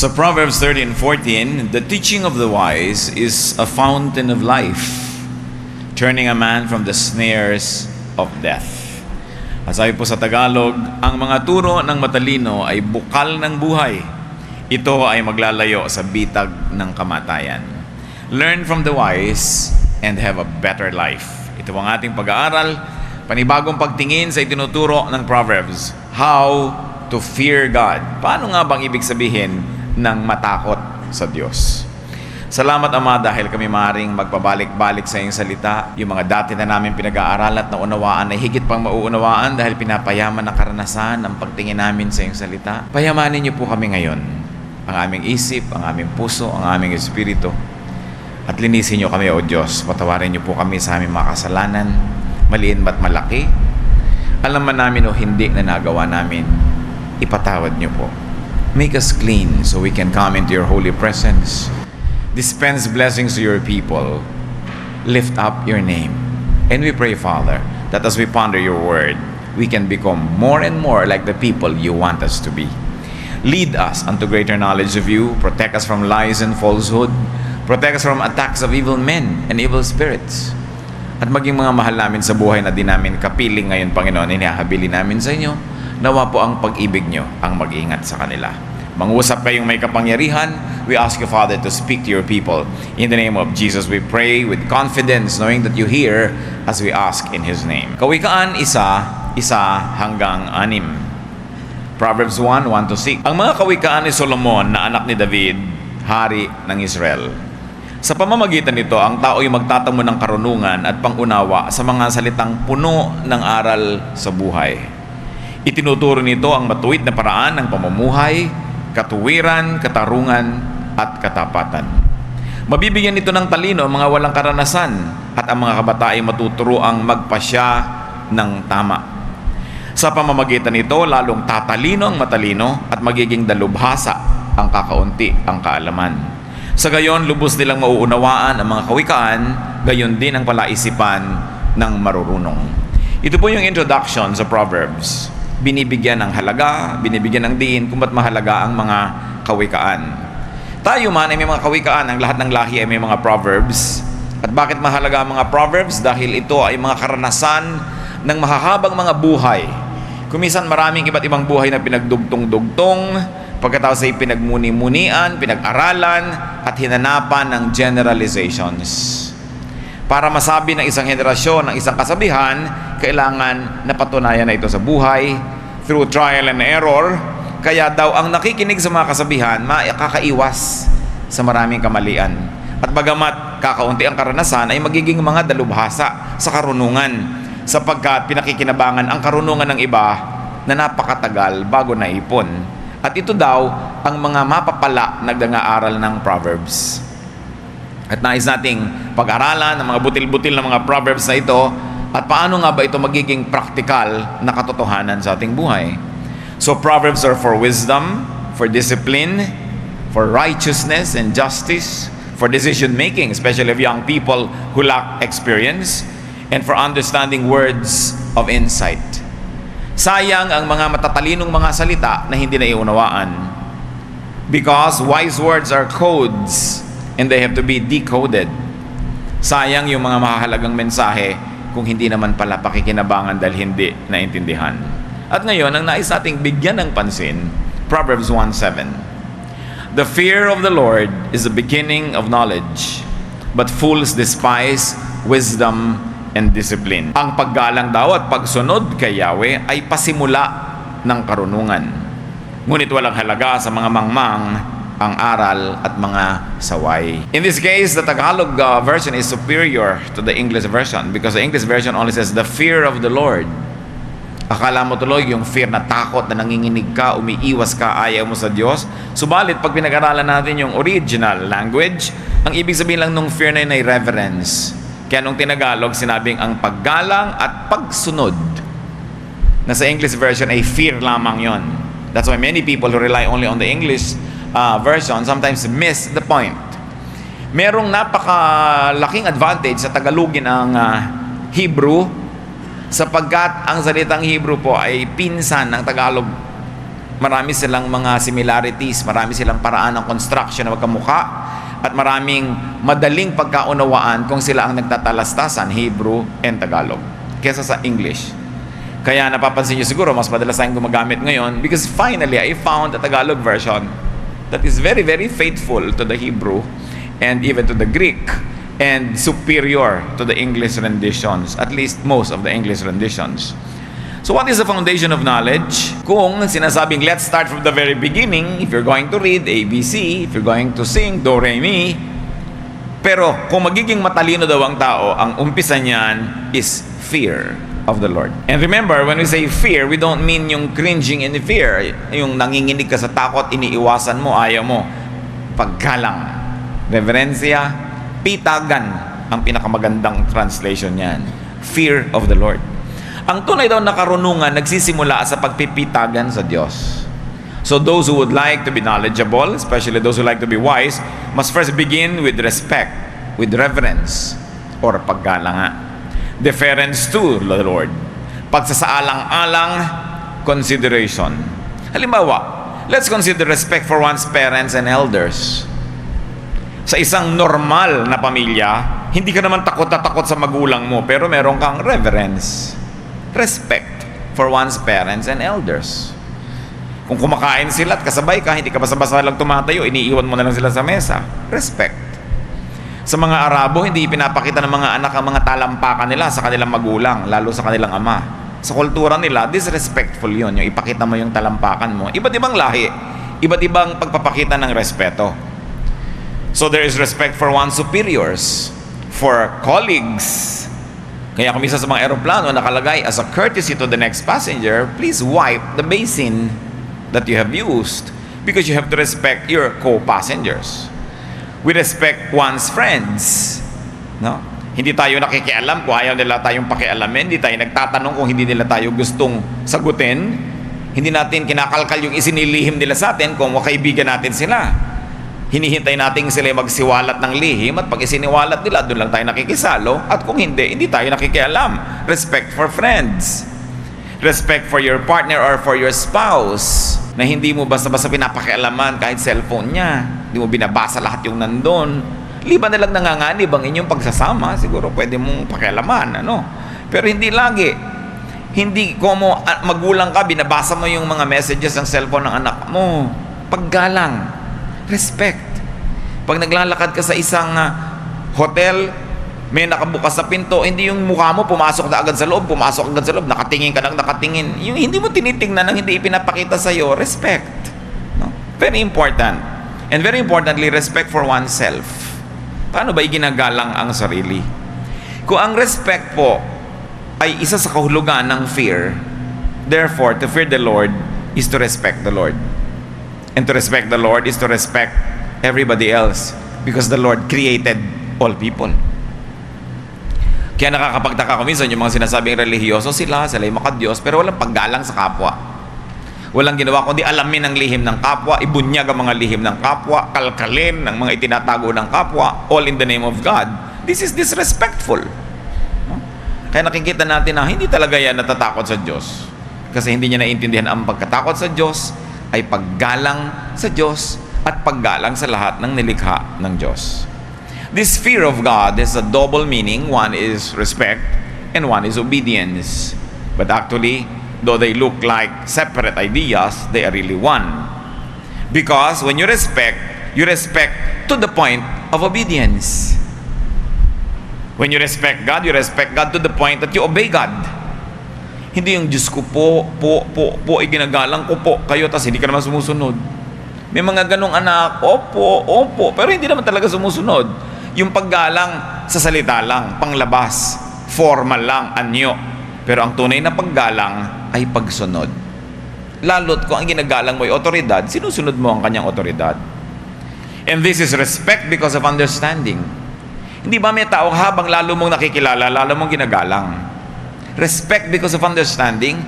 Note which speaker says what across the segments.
Speaker 1: So Proverbs 13:14, the teaching of the wise is a fountain of life, turning a man from the snares of death. At sabi po sa Tagalog, ang mga turo ng matalino ay bukal ng buhay. Ito ay maglalayo sa bitag ng kamatayan. Learn from the wise and have a better life. Ito ang ating pag-aaral, panibagong pagtingin sa itinuturo ng Proverbs. How to fear God. Paano nga bang ibig sabihin ng matakot sa Diyos? Salamat, Ama, dahil kami maaaring magpabalik-balik sa iyong salita. Yung mga dati na namin pinag-aaral at naunawaan ay higit pang mauunawaan dahil pinapayaman ng karanasan ang pagtingin namin sa iyong salita. Payamanin niyo po kami ngayon, ang aming isip, ang aming puso, ang aming espiritu. At linisin niyo kami, O Diyos. Patawarin niyo po kami sa aming mga kasalanan, maliit ba't malaki. Alam man namin o hindi na nagawa namin, ipatawad niyo po. Make us clean so we can come into your holy presence. Dispense blessings to your people. Lift up your name. And we pray, Father, that as we ponder your word, we can become more and more like the people you want us to be. Lead us unto greater knowledge of you. Protect us from lies and falsehood. Protect us from attacks of evil men and evil spirits. At maging mga mahal namin sa buhay na di namin kapiling ngayon, Panginoon, inihahabilin namin sa inyo. Nawa po ang pag-ibig nyo ang mag-ingat sa kanila. Mangusap kayong may kapangyarihan. We ask you, Father, to speak to your people. In the name of Jesus, we pray with confidence, knowing that you hear as we ask in His name. Kawikaan, 1:1 hanggang 6. Proverbs 1:1-6. Ang mga kawikaan ni Solomon na anak ni David, hari ng Israel. Sa pamamagitan nito, ang tao ay magtatamo ng karunungan at pangunawa sa mga salitang puno ng aral sa buhay. Itinuturo nito ang matuwid na paraan ng pamumuhay, katuwiran, katarungan, at katapatan. Mabibigyan nito ng talino ang mga walang karanasan at ang mga kabataan ay matuturo ang magpasya ng tama. Sa pamamagitan nito, lalong tatalino ang matalino at magiging dalubhasa ang kakaunti ang kaalaman. Sa gayon, lubos nilang mauunawaan ang mga kawikaan, gayon din ang palaisipan ng marurunong. Ito po yung introduction sa Proverbs. Binibigyan ng halaga, binibigyan ng diin kung ba't mahalaga ang mga kawikaan. Tayo man ay may mga kawikaan, ang lahat ng lahi ay may mga Proverbs. At bakit mahalaga ang mga Proverbs? Dahil ito ay mga karanasan ng mahahabang mga buhay. Kumisan maraming iba't ibang buhay na pinagdugtong-dugtong, pagkatapos ay pinagmuni-munian, pinag-aralan, at hinanapan ng generalizations. Para masabi ng isang henerasyon, ng isang kasabihan, kailangan napatunayan na ito sa buhay through trial and error. Kaya daw ang nakikinig sa mga kasabihan, makakaiwas sa maraming kamalian. At bagamat kakaunti ang karanasan, ay magiging mga dalubhasa sa karunungan, sapagkat pinakikinabangan ang karunungan ng iba na napakatagal bago naipon. At ito daw ang mga mapapala na nag-aaral ng Proverbs. At nais nating pag-aralan ng mga butil-butil na mga Proverbs na ito at paano nga ba ito magiging praktikal na katotohanan sa ating buhay. So Proverbs are for wisdom, for discipline, for righteousness and justice, for decision-making, especially of young people who lack experience, and for understanding words of insight. Sayang ang mga matatalinong mga salita na hindi naiunawaan, because wise words are codes and they have to be decoded. Sayang yung mga mahalagang mensahe kung hindi naman pala pakikinabangan dahil hindi naintindihan. At ngayon, ang nais nating bigyan ng pansin, Proverbs 1:7. The fear of the Lord is the beginning of knowledge, but fools despise wisdom and discipline. Ang paggalang daw at pagsunod kay Yahweh ay pasimula ng karunungan. Ngunit walang halaga sa mga mangmang ang aral at mga saway. In this case, the Tagalog version is superior to the English version because the English version only says the fear of the Lord. Akala mo tuloy yung fear na takot na nanginginig ka, umiiwas ka, ayaw mo sa Diyos. Subalit, pag pinag-aralan natin yung original language, ang ibig sabihin lang nung fear na yun ay reverence. Kaya nung Tinagalog, sinabing ang paggalang at pagsunod. Na sa English version ay fear lamang yon. That's why many people who rely only on the English version sometimes miss the point. Merong napakalaking advantage sa Tagalogin ang Hebrew sapagkat ang salitang Hebrew po ay pinsan ng Tagalog. marami silang mga similarities, marami silang paraan ng construction na magkamukha, at maraming madaling pagkaunawaan kung sila ang nagtatalastasan, Hebrew and Tagalog, kesa sa English. Kaya napapansin nyo siguro, mas madalas tayong gumagamit ngayon because finally, I found a Tagalog version that is very, very faithful to the Hebrew and even to the Greek, and superior to the English renditions, at least most of the English renditions. So what is the foundation of knowledge? Kung sinasabing let's start from the very beginning, if you're going to read ABC, if you're going to sing Do, Re, Mi, pero kung magiging matalino daw ang tao, ang umpisa niyan is fear of the Lord. And remember, when we say fear, we don't mean yung cringing in fear, yung nanginginig ka sa takot, iniiwasan mo, ayaw mo. Paggalang, reverensya, pitagan ang pinakamagandang translation niyan. Fear of the Lord. Ang tunay daw na karunungan nagsisimula sa pagpipitagan sa Diyos. So those who would like to be knowledgeable, especially those who like to be wise, must first begin with respect, with reverence, or paggalang nga. Deference to the Lord. Pagsasaalang-alang, consideration. Halimbawa, let's consider respect for one's parents and elders. Sa isang normal na pamilya, hindi ka naman takot na takot sa magulang mo, pero meron kang reverence, respect for one's parents and elders. Kung kumakain sila at kasabay ka, hindi ka basta-basta lang tumatayo, iniiwan mo na lang sila sa mesa. Respect. Sa mga Arabo, hindi pinapakita ng mga anak ang mga talampakan nila sa kanilang magulang, lalo sa kanilang ama. Sa kultura nila, disrespectful yun, yung ipakita mo yung talampakan mo. Iba't ibang lahi, iba't ibang pagpapakita ng respeto. So there is respect for one's superiors, for colleagues. Kaya kung minsan sa mga eroplano nakalagay, as a courtesy to the next passenger, please wipe the basin that you have used, because you have to respect your co-passengers. We respect one's friends. No? Hindi tayo nakikialam kung ayaw nila tayong pakialamin. Hindi tayo nagtatanong kung hindi nila tayo gustong sagutin. Hindi natin kinakalkal yung isinilihim nila sa atin kung kaibigan natin sila. Hinihintay natin sila magsiwalat ng lihim, at pag isiniwalat nila, doon lang tayo nakikisalo, at kung hindi, hindi tayo nakikialam. Respect for friends. Respect for your partner or for your spouse, na hindi mo basta-basta pinapakialaman kahit cellphone niya. Hindi mo binabasa lahat yung nandun. Liban na lang nanganganib ang inyong pagsasama, siguro pwede mong pakialaman, ano? Pero hindi lagi. Hindi como magulang ka, binabasa mo yung mga messages ng cellphone ng anak mo. Paggalang. Respect. Pag naglalakad ka sa isang hotel, may nakabukas sa pinto, hindi yung mukha mo pumasok na agad sa loob, nakatingin ka nang nakatingin. Yung hindi mo tinitingnan, ang hindi ipinapakita sa iyo, respect. No? Very important. And very importantly, respect for oneself. Paano ba iginagalang ang sarili? Kung ang respect po ay isa sa kahulugan ng fear, therefore, to fear the Lord is to respect the Lord. And to respect the Lord is to respect everybody else, because the Lord created all people. Kaya nakakapagtaka ko minsan yung mga sinasabing relihiyoso sila'y makadiyos, pero walang paggalang sa kapwa. Walang ginawa kundi alamin ang lihim ng kapwa, ibunyag ang mga lihim ng kapwa, kalkalin ng mga itinatago ng kapwa, all in the name of God. This is disrespectful. Kaya nakikita natin na hindi talaga yan natatakot sa Diyos, kasi hindi niya naiintindihan ang pagkatakot sa Diyos ay paggalang sa Diyos at paggalang sa lahat ng nilikha ng Diyos. This fear of God has a double meaning. One is respect and one is obedience. But actually, though they look like separate ideas, they are really one. Because when you respect to the point of obedience. When you respect God to the point that you obey God. Hindi yung Diyos ko po, iginagalang ko po kayo, tas hindi ka naman sumusunod. May mga ganong anak, opo, pero hindi naman talaga sumusunod. Yung paggalang sa salita lang, panglabas, formal lang, anyo. Pero ang tunay na paggalang ay pagsunod. Lalo't kung ang ginagalang mo ay otoridad, sinusunod mo ang kanyang otoridad. And this is respect because of understanding. Hindi ba may tao habang lalo mong nakikilala, lalo mong ginagalang? Respect because of understanding.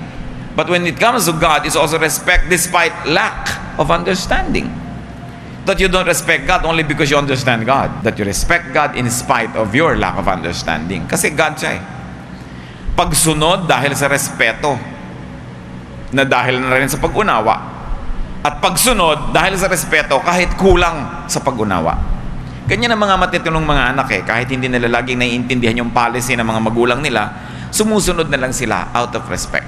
Speaker 1: But when it comes to God, it's also respect despite lack of understanding. That you don't respect God only because you understand God. That you respect God in spite of your lack of understanding. Kasi God siya eh. Pagsunod dahil sa respeto, na dahil na rin sa pag-unawa. At pagsunod, dahil sa respeto, kahit kulang sa pag-unawa. Ganyan ang mga matitinong mga anak kahit hindi nila laging naiintindihan yung policy ng mga magulang nila, sumusunod na lang sila out of respect.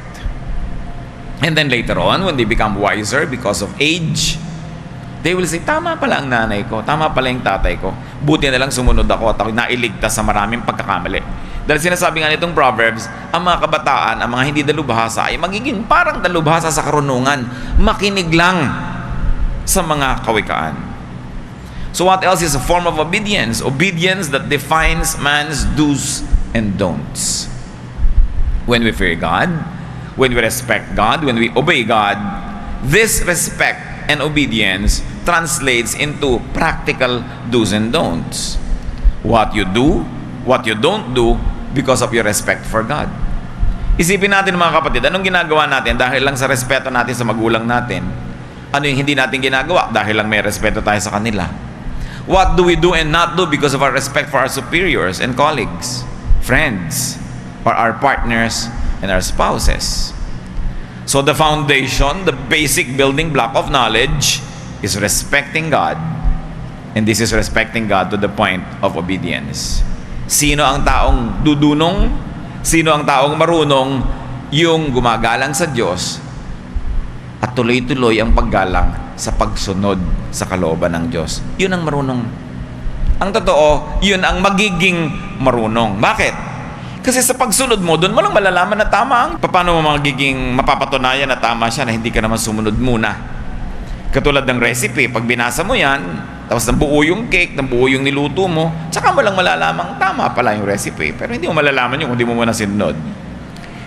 Speaker 1: And then later on, when they become wiser because of age, they will say, tama pala ang nanay ko, tama pala yung tatay ko. Buti na lang sumunod ako at ako nailigtas sa maraming pagkakamali. Dahil sinasabi nga nitong Proverbs, ang mga kabataan, ang mga hindi dalubhasa ay magiging parang dalubhasa sa karunungan. Makinig lang sa mga kawikaan. So what else is a form of obedience? Obedience that defines man's do's and don'ts. When we fear God, when we respect God, when we obey God, this respect and obedience translates into practical do's and don'ts. What you do, what you don't do because of your respect for God. Isipin natin mga kapatid, anong ginagawa natin dahil lang sa respeto natin sa magulang natin? Ano yung hindi natin ginagawa dahil lang may respeto tayo sa kanila? What do we do and not do because of our respect for our superiors and colleagues, friends, or our partners and our spouses? So the foundation, the basic building block of knowledge is respecting God. And this is respecting God to the point of obedience. Sino ang taong dudunong? Sino ang taong marunong? Yung gumagalang sa Diyos at tuloy-tuloy ang paggalang sa pagsunod sa kalooban ng Diyos. Yun ang marunong. Ang totoo, yun ang magiging marunong. Bakit? Kasi sa pagsunod mo, doon mo lang malalaman na tama ang paano mo magiging mapapatunayan na tama siya na hindi ka naman sumunod muna. Katulad ng recipe, pag binasa mo yan, tapos nabuo yung cake, nabuo yung niluto mo, tsaka mo lang malalamang tama pala yung recipe. Pero hindi mo malalaman yun kung di mo muna sinunod.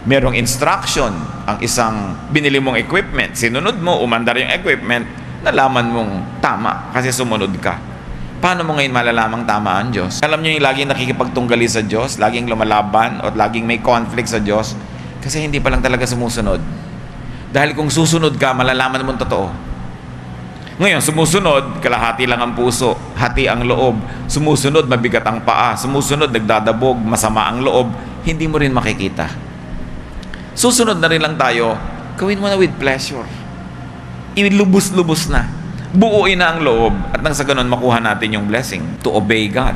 Speaker 1: Merong instruction ang isang binili mong equipment. Sinunod mo, umandar yung equipment, nalaman mong tama kasi sumunod ka. Paano mo ngayon malalamang tama ang Diyos? Alam nyo yung laging nakikipagtunggali sa Diyos, laging lumalaban, o laging may conflict sa Diyos, kasi hindi pa lang talaga sumusunod. Dahil kung susunod ka, malalaman mong totoo. Ngayon, sumusunod, kalahati lang ang puso, hati ang loob. Sumusunod, mabigat ang paa. Sumusunod, nagdadabog, masama ang loob. Hindi mo rin makikita. Susunod na rin lang tayo, gawin mo na with pleasure. Ilubos-lubos na. Buuin na ang loob at nang sa ganun makuha natin yung blessing to obey God.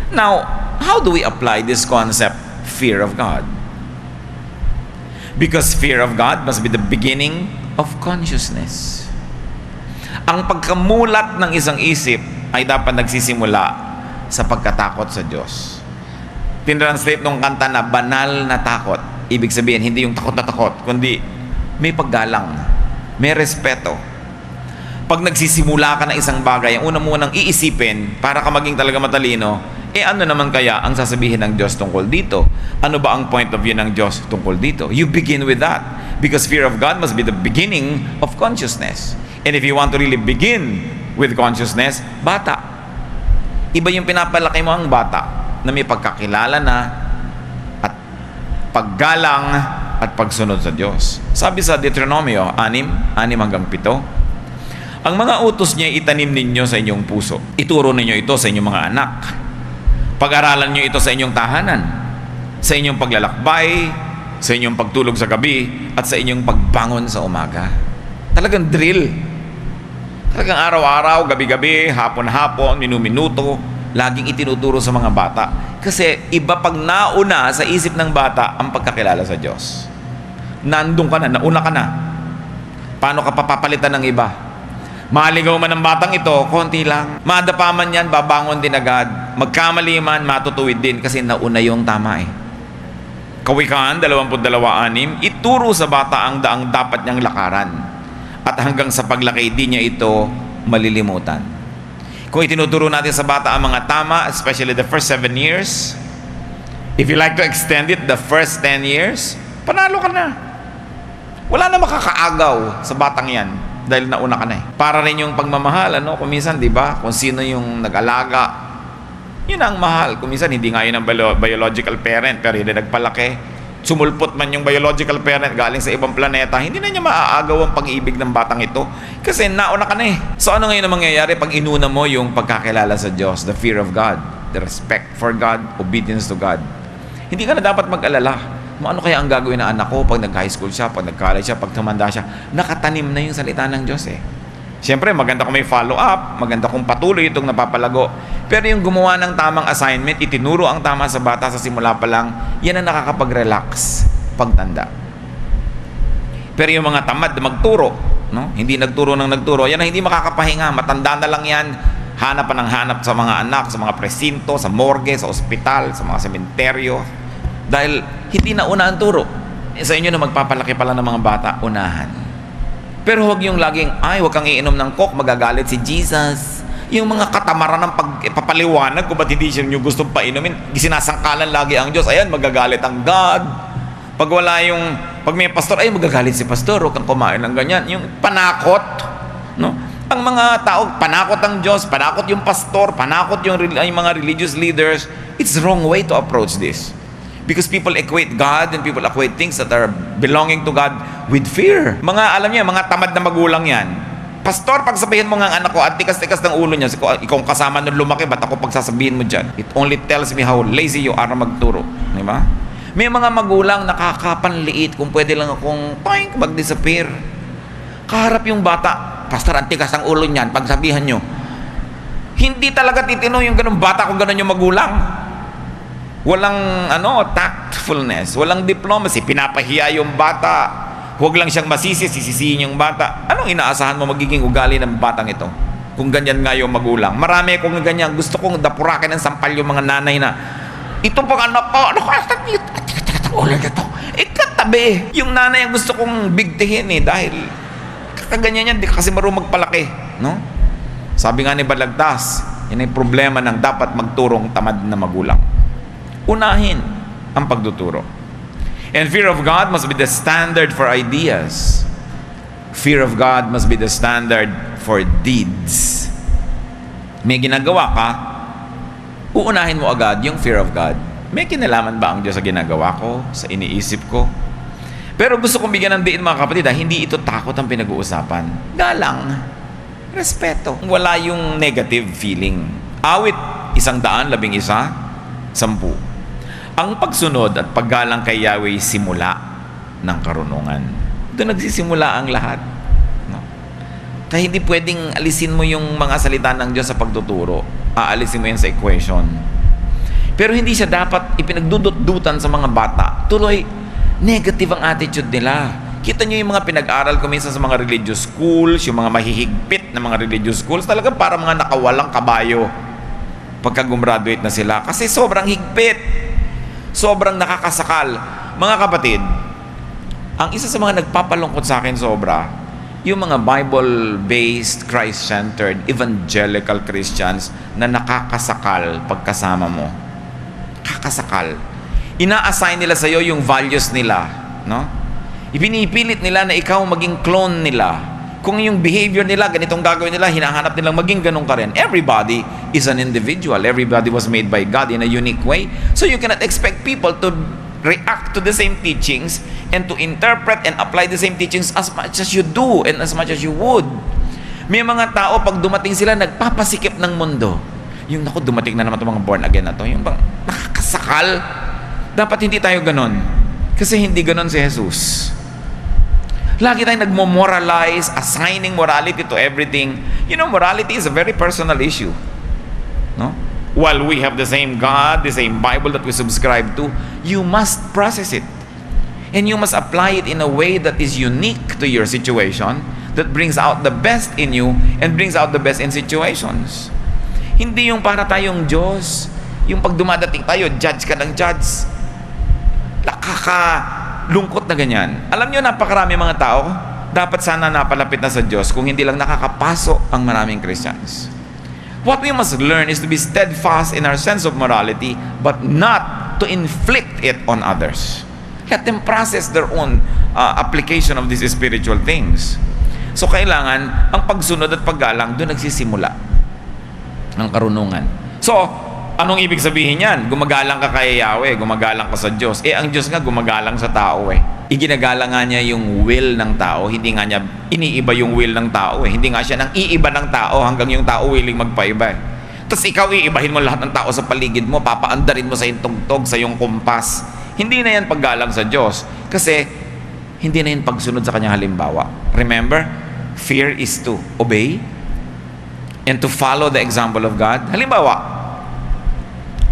Speaker 1: Now, how do we apply this concept, fear of God? Because fear of God must be the beginning of consciousness. Ang pagkamulat ng isang isip ay dapat nagsisimula sa pagkatakot sa Diyos. Tinranslate nung kanta na banal na takot. Ibig sabihin, hindi yung takot na takot, kundi may paggalang, may respeto. Pag nagsisimula ka ng isang bagay, ang una mo nang iisipin para ka maging talaga matalino, ano naman kaya ang sasabihin ng Diyos tungkol dito? Ano ba ang point of view ng Diyos tungkol dito? You begin with that. Because fear of God must be the beginning of consciousness. And if you want to really begin with consciousness, bata. Iba yung pinapalaki mo ang bata na may pagkakilala na at paggalang at pagsunod sa Diyos. Sabi sa Deuteronomio 6:7 hanggang 7, ang mga utos niya itanim ninyo sa inyong puso. Ituro ninyo ito sa inyong mga anak. Pag-aralan nyo ito sa inyong tahanan, sa inyong paglalakbay, sa inyong pagtulog sa gabi, at sa inyong pagbangon sa umaga. Talagang drill. Talagang araw-araw, gabi-gabi, hapon-hapon, minuto, laging itinuturo sa mga bata. Kasi iba pag nauna sa isip ng bata ang pagkakilala sa Diyos. Nandun ka na, nauna ka na. Paano ka papapalitan ng iba? Maligaw man ang batang ito, konti lang. Madapa man yan, babangon din agad. Magkamali man, matutuwid din kasi nauna yung tama Kawikaan 22:6, ituro sa bata ang daang dapat niyang lakaran. At hanggang sa paglaki, di niya ito malilimutan. Kung itinuturo natin sa bata ang mga tama, especially the first 7 years, if you like to extend it, the first 10 years, panalo ka na. Wala na makakaagaw sa batang yan. Dahil nauna ka na Para rin yung pagmamahal, kung minsan, di ba? Kung sino yung nag-alaga, yun ang mahal. Kung minsan, hindi nga yun ang biological parent, pero hindi nagpalaki. Sumulpot man yung biological parent galing sa ibang planeta, hindi na niya maaagaw ang pag-ibig ng batang ito. Kasi nauna ka na So ano ngayon ang mangyayari pag inuna mo yung pagkakilala sa Diyos, the fear of God, the respect for God, obedience to God? Hindi ka na dapat mag-alala. ano kaya ang gagawin ng anak ko pag nag-high school siya, pag nag-college siya, pag tumanda siya. Nakatanim na yung salita ng Diyos eh. Siyempre, maganda kung may follow-up, maganda kung patuloy itong napapalago. Pero yung gumawa ng tamang assignment, itinuro ang tama sa bata sa simula pa lang, yan ang nakakapag-relax pagtanda. Pero yung mga tamad na magturo, no? Hindi nagturo ng nagturo, yan ang hindi makakapahinga. Matanda na lang yan. Hanap pa ng hanap sa mga anak, sa mga presinto, sa morgue, sa ospital, sa mga sementeryo. Dahil hindi na una ang turo. Sa inyo na magpapalaki pala ng mga bata, unahan. Pero huwag yung laging, huwag kang iinom ng coke, magagalit si Jesus. Yung mga katamaran ng pagpapaliwanag kung ba't hindi siya nyo gustong painumin, sinasangkalan lagi ang Diyos. Ayan, magagalit ang God. Pag may pastor, magagalit si pastor, huwag kang kumain ng ganyan. Yung panakot, no? Ang mga tao, panakot ang Diyos, panakot yung pastor, panakot yung mga religious leaders. It's the wrong way to approach this. Because people equate God and people equate things that are belonging to God with fear. Alam niya, mga tamad na magulang yan. Pastor, pagsabihin mo nga ang anak ko, at tikas-tikas ng ulo niya, ikaw kasama nung lumaki, ba't ako pagsasabihin mo dyan? It only tells me how lazy you are na magturo. Di ba? May mga magulang nakakapanliit kung pwede lang akong mag-disappear. Kaharap yung bata, Pastor, ang tikas ng ulo niyan, pagsabihan nyo. Hindi talaga titino yung ganun bata kung ganun yung magulang. Walang tactfulness, walang diplomacy, pinapahiya yung bata. Huwag lang siyang sisisihin yung bata. Anong inaasahan mo magiging ugali ng batang ito? Kung ganyan nga yung magulang. Marami kung ganyan, gusto kong dapurakin ng sampal yung mga nanay na, ito pang anak ko, ulo na to. Ikatabi. Yung nanay ang gusto kong bigtihin dahil kakaganyan yan, di kasi marunong magpalaki. No? Sabi nga ni Balagtas, yan ay problema ng dapat magturong tamad na magulang. Unahin ang pagtuturo. And fear of God must be the standard for ideas. Fear of God must be the standard for deeds. May ginagawa ka, uunahin mo agad yung fear of God. May kinalaman ba ang Diyos sa ginagawa ko, sa iniisip ko? Pero gusto kong bigyan ng diin mga kapatid, hindi ito takot ang pinag-uusapan. Galang, respeto. Wala yung negative feeling. Awit, 111, 10. Ang pagsunod at paggalang kay Yahweh simula ng karunungan. Doon nagsisimula ang lahat. No? Kaya hindi pwedeng alisin mo yung mga salita ng Diyos sa pagtuturo. Aalisin mo yan sa equation. Pero hindi siya dapat ipinagdudot-dutan sa mga bata. Tuloy, negative ang attitude nila. Kita nyo yung mga pinag-aral ko minsan sa mga religious schools, yung mga mahihigpit na mga religious schools, talaga para mga nakawalang kabayo pagka gumraduate na sila. Kasi sobrang higpit. Sobrang nakakasakal. Mga kapatid, ang isa sa mga nagpapalungkot sa akin sobra, yung mga Bible-based, Christ-centered, evangelical Christians na nakakasakal pagkasama mo. Kakasakal. Ina-assign nila sa iyo yung values nila, no? Ipinipilit nila na ikaw maging clone nila. Kung yung behavior nila, ganitong gagawin nila, hinahanap nilang maging ganun ka rin. Everybody is an individual. Everybody was made by God in a unique way. So you cannot expect people to react to the same teachings and to interpret and apply the same teachings as much as you do and as much as you would. May mga tao, pag dumating sila, nagpapasikip ng mundo. Yung, dumating na naman itong mga born again na to. Yung bang nakakasakal. Dapat hindi tayo ganun. Kasi hindi ganun si Jesus. Lagi tayong nagmo-moralize, assigning morality to everything. You know, morality is a very personal issue. No? While we have the same God, the same Bible that we subscribe to, you must process it. And you must apply it in a way that is unique to your situation, that brings out the best in you and brings out the best in situations. Hindi yung para tayong Diyos, yung pag dumadating tayo, judge ka ng judge. Lungkot na ganyan. Alam nyo, napakarami mga tao, dapat sana napalapit na sa Diyos kung hindi lang nakakapaso ang maraming Christians. What we must learn is to be steadfast in our sense of morality, but not to inflict it on others. Let them process their own application of these spiritual things. So kailangan, ang pagsunod at paggalang, doon nagsisimula ang karunungan. So, anong ibig sabihin yan? Gumagalang ka kay Yahweh, gumagalang ka sa Diyos. Ang Diyos nga gumagalang sa tao Iginagalang nga niya yung will ng tao, hindi nga niya iniiba yung will ng tao Hindi nga siya nang iiba ng tao hanggang yung tao willing magpaiba Tapos ikaw iibahin mo lahat ng tao sa paligid mo, papaandarin mo sa iyong tugtog, sa iyong kumpas. hindi na yan paggalang sa Diyos. Kasi, hindi na yan pagsunod sa kanyang halimbawa. Remember, fear is to obey and to follow the example of God. Halimbawa,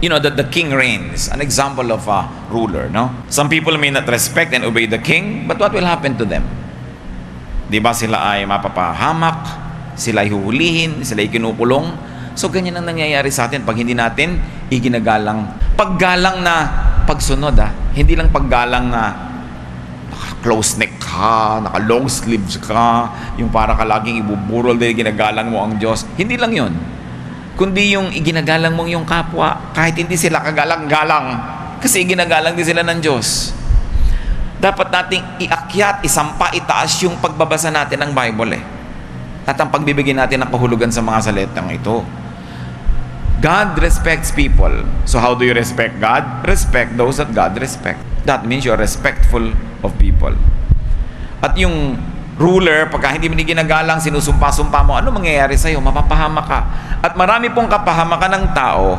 Speaker 1: that the king reigns, an example of a ruler, no? Some people may not respect and obey the king, but what will happen to them? Di ba sila ay mapapahamak, sila ay huhulihin, sila ay kinukulong. So ganyan ang nangyayari sa atin pag hindi natin iginagalang. Paggalang na pagsunod, hindi lang paggalang na naka-close neck ka, naka-long sleeves ka, yung para ka laging ibuburol dahil ginagalang mo ang Diyos. Hindi lang yun. Kundi yung iginagalang mong yung kapwa, kahit hindi sila kagalang-galang, kasi iginagalang din sila ng Diyos. Dapat nating iakyat, isampa, itaas yung pagbabasa natin ng Bible at ang pagbibigay natin ng kahulugan sa mga salitang ito. God respects people. So how do you respect God? Respect those that God respect. That means you're respectful of people. At yung ruler, pagka hindi mo ginagalang, sinusumpa-sumpa mo, ano mangyayari sa'yo? Mapapahamak ka. At marami pong kapahamakan ng tao,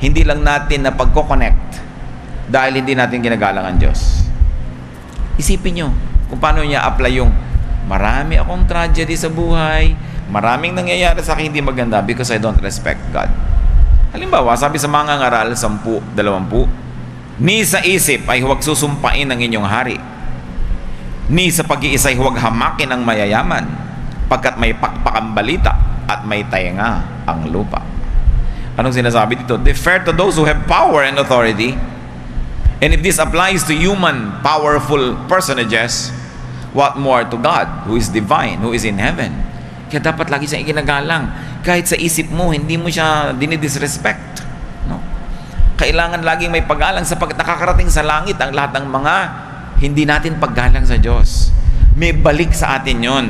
Speaker 1: hindi lang natin na pagko-connect dahil hindi natin ginagalang ang Diyos. Isipin nyo kung paano niya apply yung marami akong tragedy sa buhay, maraming nangyayari sa akin hindi maganda because I don't respect God. Halimbawa, sabi sa mga ngaral, 10, 20, ni sa isip ay huwag susumpain ang inyong hari, ni sa pag-iisay huwag hamakin ang mayayaman, pagkat may pakpakang balita at may tainga ang lupa. Anong sinasabi dito? Defer to those who have power and authority. And if this applies to human, powerful personages, what more to God, who is divine, who is in heaven? Kaya dapat lagi siyang iginagalang. Kahit sa isip mo, hindi mo siya dinidisrespect. No? Kailangan laging may paggalang sapagkat nakakarating sa langit ang lahat ng mga hindi natin paggalang sa Diyos. May balik sa atin yon.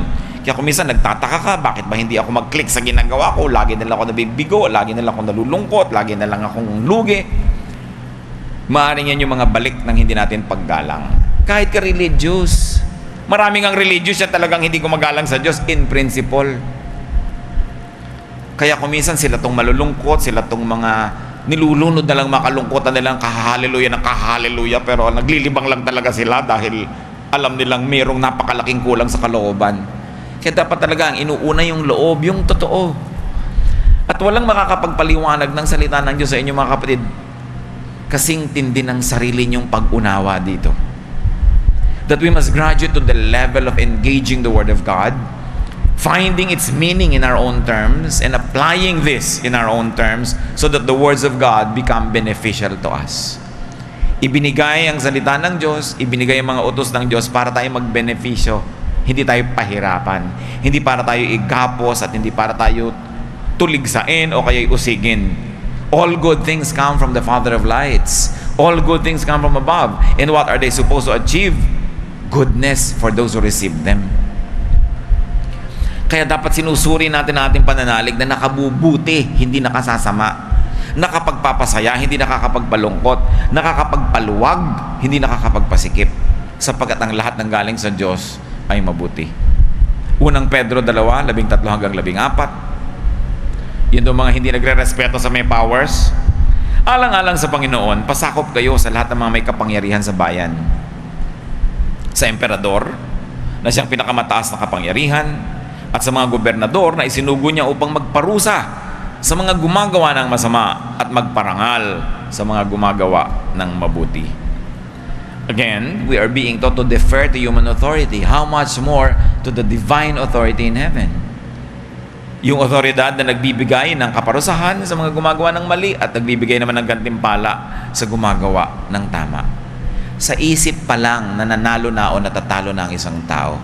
Speaker 1: Kaya kung minsan nagtataka ka, bakit ba hindi ako mag-click sa ginagawa ko? Lagi na lang ako nabibigo, lagi na lang ako nalulungkot, lagi na lang akong lugi. Maaaring yan yung mga balik ng hindi natin paggalang. Kahit ka religious. Maraming ang religious siya talagang hindi gumagalang sa Diyos in principle. Kaya kung minsan sila tong malulungkot, sila tong mga nilulunod na lang makalungkotan nilang kahahaleluya pero naglilibang lang talaga sila dahil alam nilang mayroong napakalaking kulang sa kalooban. Kaya dapat talaga ang inuuna yung loob, yung totoo. At walang makakapagpaliwanag ng salita ng Diyos sa inyo mga kapatid kasing tindi ng sarili niyong pag-unawa dito. That we must graduate to the level of engaging the Word of God, finding its meaning in our own terms and applying this in our own terms so that the words of God become beneficial to us. Ibinigay ang salita ng Diyos, ibinigay ang mga utos ng Diyos para tayo magbenepisyo, hindi tayo pahirapan, hindi para tayo igapos at hindi para tayo tuligsain o kaya usigin. All good things come from the Father of lights. All good things come from above. And what are they supposed to achieve? Goodness for those who receive them. Kaya dapat sinusuri natin ang ating pananalig na nakabubuti, hindi nakasasama. Nakapagpapasaya, hindi nakakapagpalungkot. Nakakapagpaluwag, hindi nakakapagpasikip. Sapagkat ang lahat ng galing sa Diyos ay mabuti. Unang Pedro 2, 13 hanggang 14. Yun mga hindi nagre-respeto sa may powers. Alang-alang sa Panginoon, pasakop kayo sa lahat ng mga may kapangyarihan sa bayan. Sa emperador, na siyang pinakamataas na kapangyarihan, at sa mga gobernador na isinugo niya upang magparusa sa mga gumagawa ng masama at magparangal sa mga gumagawa ng mabuti. Again, we are being taught to defer to human authority. How much more to the divine authority in heaven? Yung otoridad na nagbibigay ng kaparusahan sa mga gumagawa ng mali at nagbibigay naman ng gantimpala sa gumagawa ng tama. Sa isip pa lang nananalo na o natatalo na ang isang tao.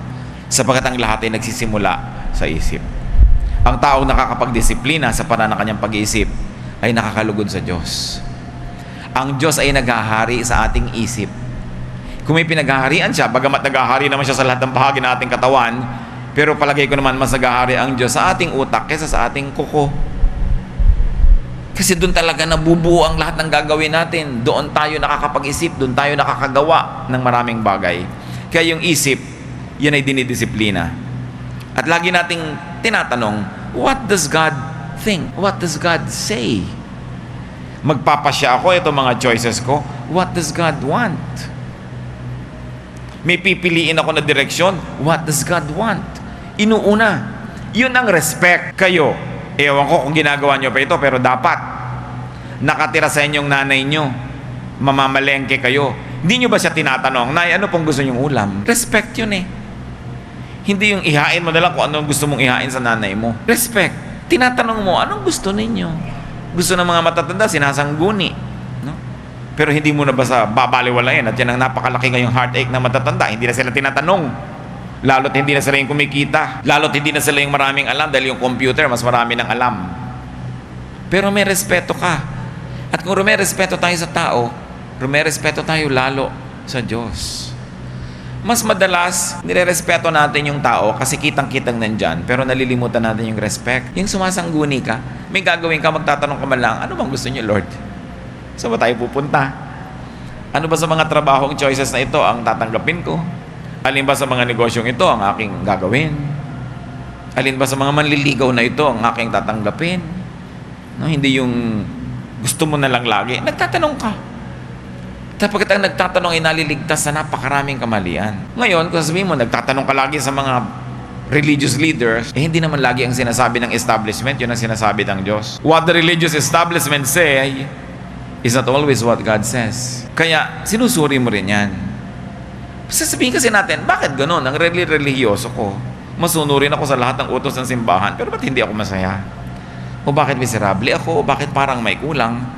Speaker 1: Sapagkat ang lahat ay nagsisimula sa isip. Ang taong nakakapagdisiplina sa paraan ng kanyang pag-iisip ay nakakalugod sa Diyos. Ang Diyos ay naghahari sa ating isip. Kung may pinaghaharian siya, bagamat naghahari naman siya sa lahat ng bahagi ng ating katawan, pero palagay ko naman mas naghahari ang Diyos sa ating utak kaysa sa ating kuko. Kasi doon talaga nabubuo ang lahat ng gagawin natin. Doon tayo nakakapag-isip, doon tayo nakakagawa ng maraming bagay. Kaya yung isip, yan ay dinidisiplina. At lagi nating tinatanong, what does God think? What does God say? Magpapasya ako, ito mga choices ko. What does God want? May pipiliin ako na direksyon. What does God want? Inuuna. Yun ang respect kayo. Ewan ko kung ginagawa nyo pa ito, pero dapat nakatira sa inyong nanay nyo. Mamamalengke kayo. Hindi nyo ba siya tinatanong, Nay, ano pong gusto nyong ulam? Respect yun eh. Hindi yung ihain mo na lang kung anong gusto mong ihain sa nanay mo. Respect. Tinatanong mo, anong gusto ninyo? Gusto ng mga matatanda, sinasangguni. No? Pero hindi mo na ba sa babaliwalayan at yan ang napakalaki ngayong heartache na matatanda. Hindi na sila tinatanong. Lalo't hindi na sila yung kumikita. Lalo't hindi na sila yung maraming alam dahil yung computer, mas marami ng alam. Pero may respeto ka. At kung may respeto tayo sa tao, may respeto tayo lalo sa Diyos. Mas madalas, nire-respeto natin yung tao kasi kitang-kitang nandyan, pero nalilimutan natin yung respect. Yung sumasangguni ka, may gagawin ka, magtatanong ka man lang, ano bang gusto niyo, Lord? Saan ba tayo pupunta? Ano ba sa mga trabahong choices na ito ang tatanggapin ko? Alin ba sa mga negosyong ito ang aking gagawin? Alin ba sa mga manliligaw na ito ang aking tatanggapin? No, hindi yung gusto mo na lang lagi. Nagtatanong ka. Tapos ang nagtatanong ay naliligtas sa napakaraming kamalian. Ngayon, kung sabihin mo, nagtatanong ka lagi sa mga religious leaders, hindi naman lagi ang sinasabi ng establishment, yun ang sinasabi ng Diyos. What the religious establishment say is not always what God says. Kaya, sinusuri mo rin yan. Sasabihin kasi natin, bakit ganun? Ang religyoso ko. Masunurin ako sa lahat ng utos ng simbahan, pero ba't hindi ako masaya? O bakit miserable ako? O bakit parang may kulang?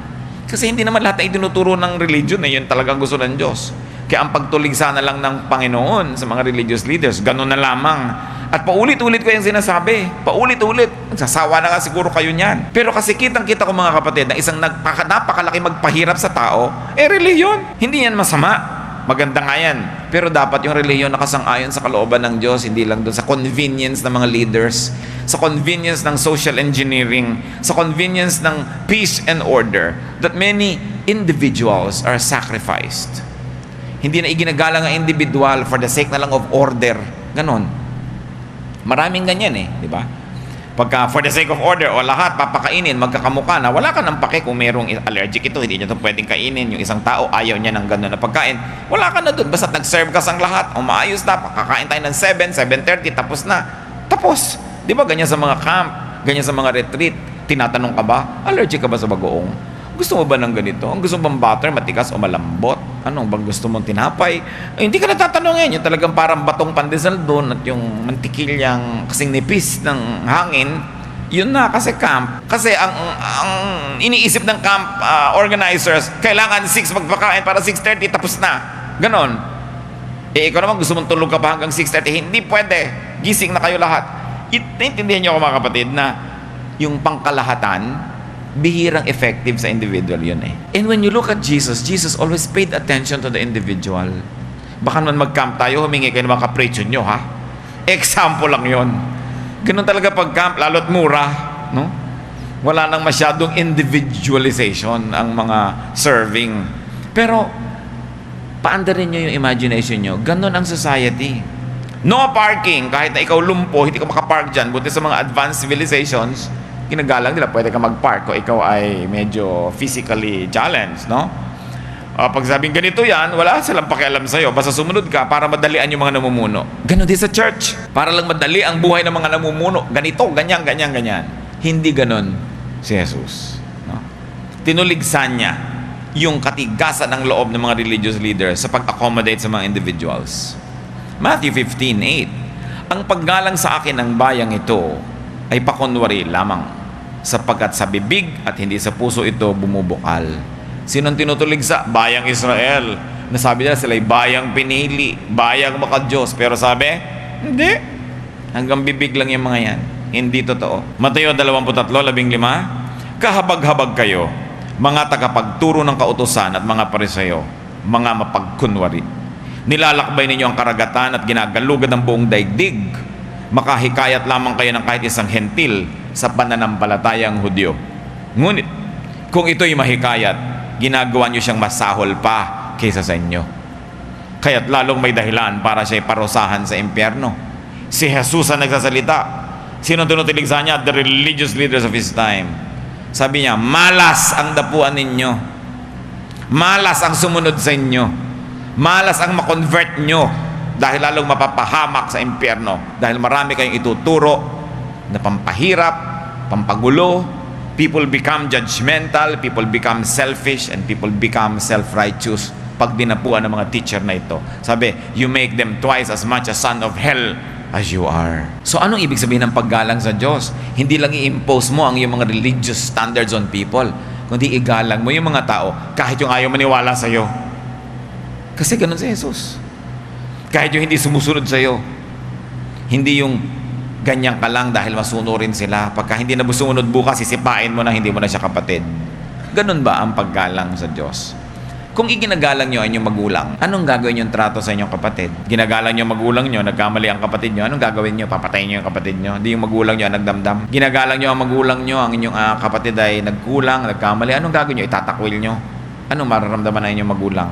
Speaker 1: Kasi hindi naman lahat na itinuturo ng religion na yun talagang gusto ng Diyos. Kaya ang pagtuligsa na lang ng Panginoon sa mga religious leaders, ganun na lamang. At paulit-ulit ko yung sinasabi. Paulit-ulit. Sasawa na nga siguro kayo niyan. Pero kasi kitang-kita ko mga kapatid na isang napakalaki magpahirap sa tao, reliyon. Hindi yan masama. Maganda nga yan. Pero dapat yung reliyon nakasang-ayon sa kalooban ng Diyos, hindi lang doon sa convenience ng mga leaders, sa convenience ng social engineering, sa convenience ng peace and order, that many individuals are sacrificed. Hindi na iginagalang ang individual for the sake na lang of order. Ganon. Maraming ganyan eh, di ba? Pagka for the sake of order o lahat papakainin, magkakamukha na wala ka nang pake kung merong allergic ito, hindi niya ito pwedeng kainin. Yung isang tao ayaw niya ng gano'n na pagkain, wala ka na doon. Basta nag-serve ka sang lahat, o maayos na, pakakain tayo ng 7, 7:30, tapos na. Tapos, di ba ganyan sa mga camp, ganyan sa mga retreat, tinatanong ka ba, allergic ka ba sa bagoong? Gusto mo ba ng ganito? Ang gusto mo bang butter, matigas o malambot? Anong bang gusto mong tinapay? Hindi ka natatanongin. Yung talagang parang batong pandesal doon at yung mantikilyang kasing nipis ng hangin, yun na kasi camp. Kasi ang iniisip ng camp organizers, kailangan 6 magpakain para 6:30 tapos na. Ganon. Ikaw naman gusto mong tulog ka pa hanggang 6:30. Hindi pwede. Gising na kayo lahat. Naintindihan niyo ako mga kapatid na yung pangkalahatan, bihirang effective sa individual yun eh. And when you look at Jesus, Jesus always paid attention to the individual. Baka naman mag-camp tayo, humingi kayo ng mga kapretsyo nyo, ha? Example lang yun. Ganun talaga pag-camp, lalo't mura, no? Wala nang masyadong individualization ang mga serving. Pero, paandarin nyo yung imagination nyo. Ganun ang society. No parking, kahit na ikaw lumpo, hindi ka makapark dyan, buti sa mga advanced civilizations, ginagalang nila, pwede ka mag-park kung ikaw ay medyo physically challenged, no? Pag sabing ganito yan, wala silang pakialam sa'yo. Basta sumunod ka para madalian yung mga namumuno. Ganon din sa church. Para lang madali ang buhay ng mga namumuno. Ganito, ganyan, ganyan, ganyan. Hindi ganon si Jesus. No? Tinuligsan niya yung katigasan ng loob ng mga religious leaders sa pag-accommodate sa mga individuals. Matthew 15:8. Ang paggalang sa akin ng bayang ito ay pakunwari lamang, sapagkat sa bibig at hindi sa puso ito bumubukal. Sinong tinutuligsa? Bayang Israel. Nasabi nila sila ay bayang pinili, bayang makadiyos. Pero sabi, hindi. Hanggang bibig lang yung mga yan. Hindi totoo. Mateo 23:15. Kahabag-habag kayo, mga tagapagturo ng kautusan at mga Pariseo, mga mapagkunwari. Nilalakbay ninyo ang karagatan at ginagalugan ng buong daigdig. Makahikayat lamang kayo ng kahit isang hentil sa pananampalatayang Hudyo. Ngunit, kung ito'y mahikayat, ginagawa niyo siyang masahol pa kaysa sa inyo. Kaya't lalong may dahilan para siya'y parusahan sa impyerno. Si Jesus ang nagsasalita. Sino tinutiligsa niya? The religious leaders of his time. Sabi niya, malas ang dapuan ninyo. Malas ang sumunod sa inyo. Malas ang makonvert nyo dahil lalong mapapahamak sa impyerno. Dahil marami kayong ituturo na pampahirap, pampagulo. People become judgmental, people become selfish, and people become self-righteous pag dinapuan ng mga teacher na ito. Sabi, you make them twice as much a son of hell as you are. So anong ibig sabihin ng paggalang sa Diyos? Hindi lang i-impose mo ang iyong mga religious standards on people, kundi igalang mo yung mga tao kahit yung ayaw maniwala sa iyo. Kasi ganun si Jesus. Kahit yung hindi sumusunod sa iyo, hindi yung ganyan ka lang dahil masunurin sila. Pagka hindi na sumunod bukas, sisipain mo na hindi mo na siya kapatid. Ganun ba ang paggalang sa Diyos? Kung iginagalang nyo ang inyong magulang, anong gagawin yung trato sa inyong kapatid? Ginagalang nyo ang magulang nyo, nagkamali ang kapatid nyo, anong gagawin nyo? Papatayin nyo yung kapatid nyo? Hindi yung magulang nyo ang nagdamdam. Ginagalang nyo ang magulang nyo, ang inyong kapatid ay nagkulang, nagkamali, anong gagawin nyo? Itatakwil nyo? Anong mararamdaman ng inyong magulang?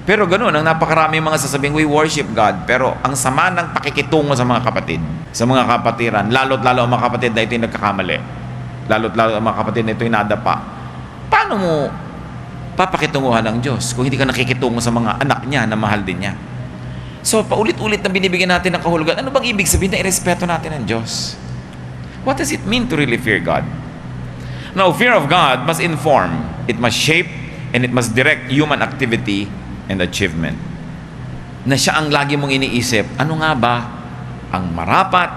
Speaker 1: Pero ganoon, ang napakarami mga sasabing, we worship God. Pero ang sama ng pakikitungo sa mga kapatid, sa mga kapatiran, lalo't-lalo ang mga kapatid na ito'y nagkakamali. Lalo't-lalo ang mga kapatid na ito'y nadapa. Paano mo papakitunguhan ng Diyos kung hindi ka nakikitungo sa mga anak niya na mahal din niya? So, paulit-ulit na binibigyan natin ng kahulugan. Ano bang ibig sabihin na irespeto natin ng Diyos? What does it mean to really fear God? Now, fear of God must inform, it must shape, and it must direct human activity and achievement. Na siya ang lagi mong iniisip, ano nga ba ang marapat,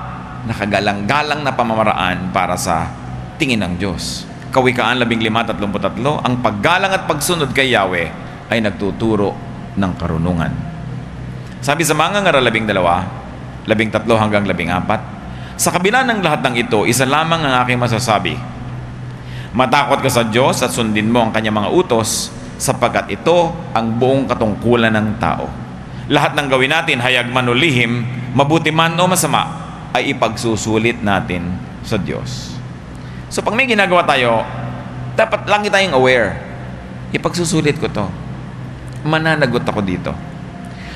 Speaker 1: nakagalang-galang na pamamaraan para sa tingin ng Diyos? Kawikaan 15:33, ang paggalang at pagsunod kay Yahweh ay nagtuturo ng karunungan. Sabi sa mga ngaral 12, 13 hanggang 14, sa kabila ng lahat ng ito, isa lamang ang aking masasabi. Matakot ka sa Diyos at sundin mo ang kanyang mga utos, sapagkat ito ang buong katungkulan ng tao. Lahat ng gawin natin, hayag man o lihim, mabuti man o masama, ay ipagsusulit natin sa Diyos. So pag may ginagawa tayo, dapat lagi tayong aware. Ipagsusulit ko to. Mananagot ako dito.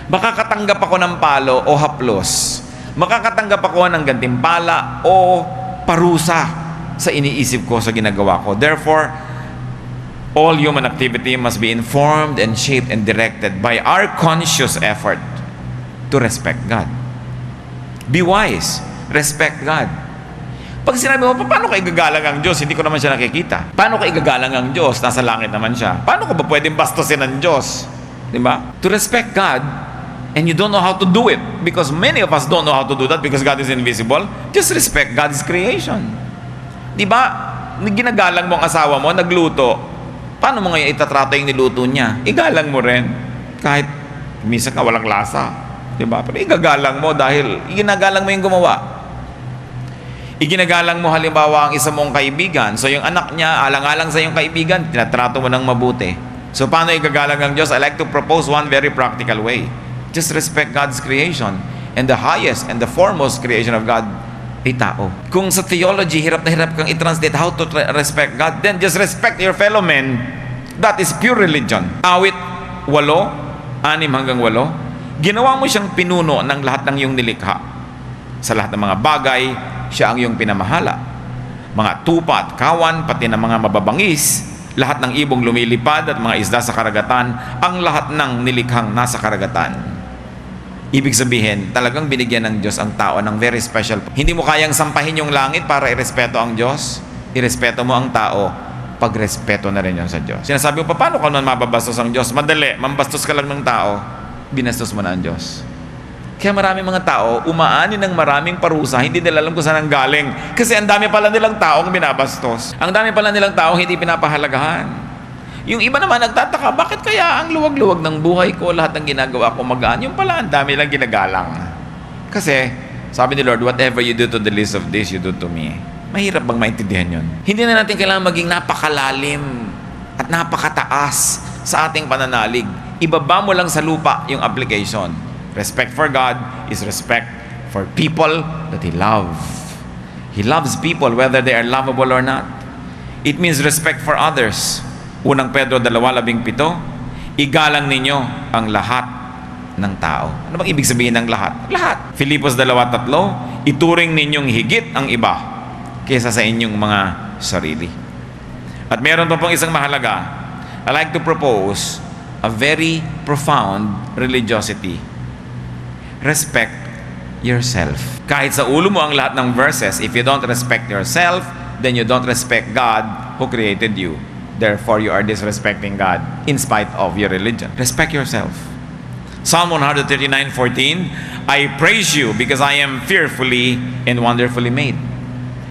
Speaker 1: Makakatanggap ako ng palo o haplos. Makakatanggap ako ng gantimpala o parusa sa iniisip ko sa ginagawa ko. Therefore, all human activity must be informed and shaped and directed by our conscious effort to respect God. Be wise. Respect God. Pag sinabi mo, paano ka igagalang ang Diyos? Hindi ko naman siya nakikita. Paano ka igagalang ang Diyos? Nasa langit naman siya. Paano ka ba pwedeng bastusin ang Diyos? Diba? To respect God, and you don't know how to do it, because many of us don't know how to do that because God is invisible, just respect God's creation. Diba? Ginagalang mo ang asawa mo, nagluto. Paano mo ngayon itatrato yung niluto niya? Igalang mo rin. Kahit minsan ka walang lasa. Diba? Pero igagalang mo dahil ginagalang mo yung gumawa. Iginagalang mo halimbawa ang isa mong kaibigan. So yung anak niya, alang-alang sa iyong kaibigan, tinatrato mo ng mabuti. So paano igagalang ang Diyos? I like to propose one very practical way. Just respect God's creation. And the highest and the foremost creation of God ay tao. Kung sa theology, hirap na hirap kang i-translate how to respect God, then just respect your fellow men. That is pure religion. Awit 8, 6 hanggang 8. Ginawa mo siyang pinuno ng lahat ng iyong nilikha. Sa lahat ng mga bagay, siya ang iyong pinamahala. Mga tupa at kawan, pati ng mga mababangis, lahat ng ibong lumilipad at mga isda sa karagatan, ang lahat ng nilikhang nasa karagatan. Ibig sabihin, talagang binigyan ng Diyos ang tao ng very special. Hindi mo kayang sampahin yung langit para irespeto ang Diyos. Irespeto mo ang tao, pagrespeto na rin yun sa Diyos. Sinasabi mo, paano ka naman mababastos ang Diyos? Madali, mambastos ka lang ng tao, binastos mo na ang Diyos. Kaya maraming mga tao, umaani ng maraming parusa, hindi nila alam kung saan ang galing. Kasi ang dami pala nilang taong binabastos. Ang dami pala nilang taong hindi pinapahalagahan. Yung iba naman nagtataka, bakit kaya ang luwag-luwag ng buhay ko, lahat ng ginagawa ko magaan? Yung pala, ang dami lang ginagalang. Kasi, sabi ni Lord, whatever you do to the least of this, you do to me. Mahirap bang maintindihan yun? Hindi na natin kailangan maging napakalalim at napakataas sa ating pananalig. Ibaba mo lang sa lupa yung application. Respect for God is respect for people that He loves. He loves people whether they are lovable or not. It means respect for others. Unang Pedro 2:17, igalang ninyo ang lahat ng tao. Ano bang ibig sabihin ng lahat? Lahat. Filipos 2:3, ituring ninyong higit ang iba kaysa sa inyong mga sarili. At meron pa pong isang mahalaga. I like to propose a very profound religiosity. Respect yourself. Kahit sa ulo mo ang lahat ng verses, if you don't respect yourself, then you don't respect God who created you. Therefore, you are disrespecting God in spite of your religion. Respect yourself. Psalm 139:14, I praise you because I am fearfully and wonderfully made.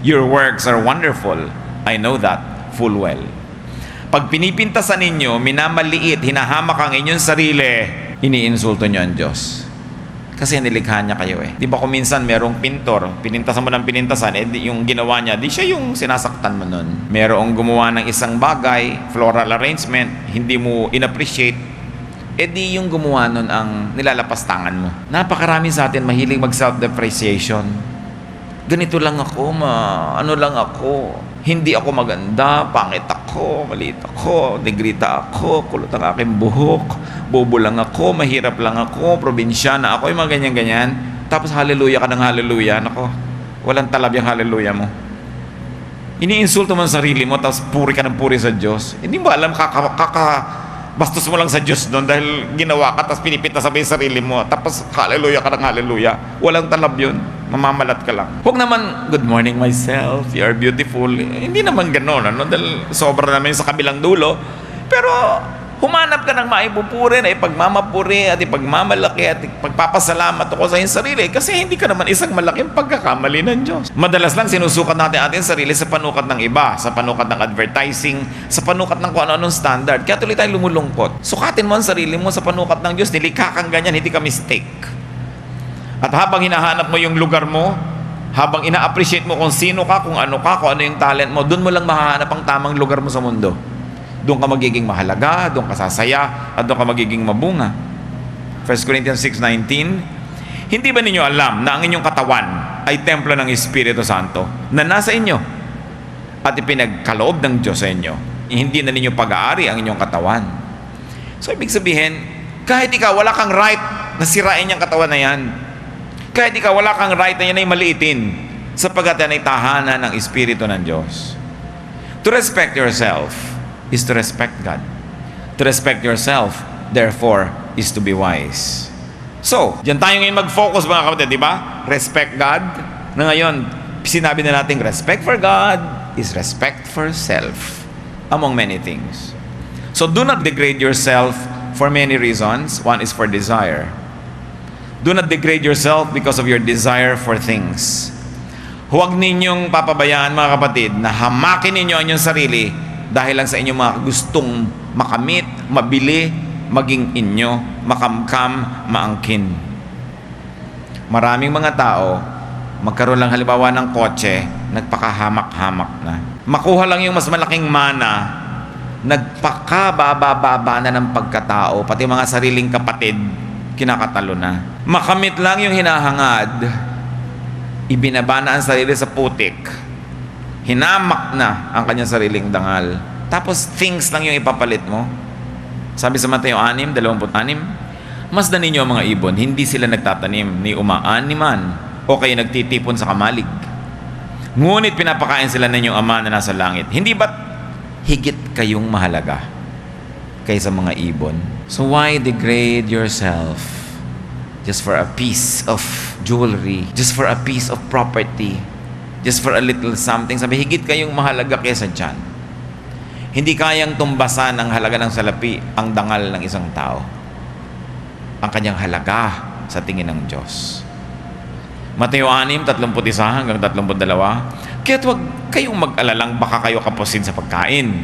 Speaker 1: Your works are wonderful. I know that full well. Pag pinipintasan ninyo, minamaliit, hinahamak ang inyong sarili, iniinsulto nyo ang Diyos. Kasi nilikha niya kayo eh. Di ba kung minsan merong pintor, pinintasan mo ng pinintasan, yung ginawa niya, di siya yung sinasaktan mo nun. Merong gumawa ng isang bagay, floral arrangement, hindi mo in-appreciate, di yung gumawa nun ang nilalapastangan mo. Napakarami sa atin mahilig mag-self-depreciation. Ganito lang ako, ano lang ako, hindi ako maganda, pangit ako, maliit ako, negrita ako, kulot ang aking buhok, bobo lang ako, mahirap lang ako, probinsyana ako, yung mga ganyan-ganyan. Tapos hallelujah ka ng hallelujah, nako, walang talab yung hallelujah mo. Iniinsulto mo ang sarili mo, tapos puri ka ng puri sa Diyos. Hindi mo alam, bastos mo lang sa Diyos doon dahil ginawa ka, tapos pinipinta sa yung sarili mo, tapos hallelujah ka ng hallelujah. Walang talab yun. Mamamalat ka lang. Huwag naman, good morning myself, you are beautiful. Hindi naman gano'n, ano? Dahil sobra naman sa kabilang dulo. Pero humanap ka ng maipupuri na ipagmamapuri at ipagmamalaki at ipagpapasalamat ako sa iyong sarili kasi hindi ka naman isang malaking pagkakamali ng Diyos. Madalas lang sinusukat natin ating sarili sa panukat ng iba, sa panukat ng advertising, sa panukat ng kung ano-anong standard. Kaya tuloy tayo lumulungkot. Sukatin mo ang sarili mo sa panukat ng Diyos. Nilikha kang ganyan, hindi ka mistake. At habang hinahanap mo yung lugar mo, habang ina-appreciate mo kung sino ka, kung ano yung talent mo, doon mo lang mahahanap ang tamang lugar mo sa mundo. Doon ka magiging mahalaga, doon ka sasaya, at doon ka magiging mabunga. 1 Corinthians 6:19, hindi ba ninyo alam na ang inyong katawan ay templo ng Espiritu Santo na nasa inyo at ipinagkaloob ng Diyos sa inyo? Hindi na ninyo pag-aari ang inyong katawan. So, ibig sabihin, kahit ikaw, wala kang right na sirain yung katawan na yan. Kahit ikaw, wala kang right na yan ay maliitin sapagkat yan ay tahanan ng Espiritu ng Diyos. To respect yourself is to respect God. To respect yourself, therefore, is to be wise. So, diyan tayo ngayon mag-focus mga kapatid, di ba? Respect God. Na ngayon, sinabi na natin, respect for God is respect for self, among many things. So, do not degrade yourself for many reasons. One is for desire. Do not degrade yourself because of your desire for things. Huwag ninyong papabayaan mga kapatid na hamakin ninyo ang inyong sarili dahil lang sa inyong mga gustong makamit, mabili, maging inyo, makamkam, maangkin. Maraming mga tao, magkaroon lang halimbawa ng kotse, nagpakahamak-hamak na. Makuha lang yung mas malaking mana, nagpakababa-baba na ng pagkatao, pati mga sariling kapatid, kinakatalo na. Makamit lang yung hinahangad, ibinaba na ang sarili sa putik, hinamak na ang kanyang sariling dangal. Tapos things lang yung ipapalit mo. Sabi sa Mateo 6:26, masdan ninyo ang mga ibon, hindi sila nagtatanim ni umaaniman o kayo nagtitipon sa kamalig. Ngunit pinapakain sila ng inyong Ama na nasa langit. Hindi ba't higit kayong mahalaga kaysa mga ibon? So why degrade yourself just for a piece of jewelry, just for a piece of property, just for a little something? Sabi, higit kayong mahalaga kaysa dyan. Hindi kayang tumbasan ng halaga ng salapi ang dangal ng isang tao. Ang kanyang halaga sa tingin ng Diyos. Mateo 6:31-32. Kaya't huwag kayong mag-alalang baka kayo kapusin sa pagkain,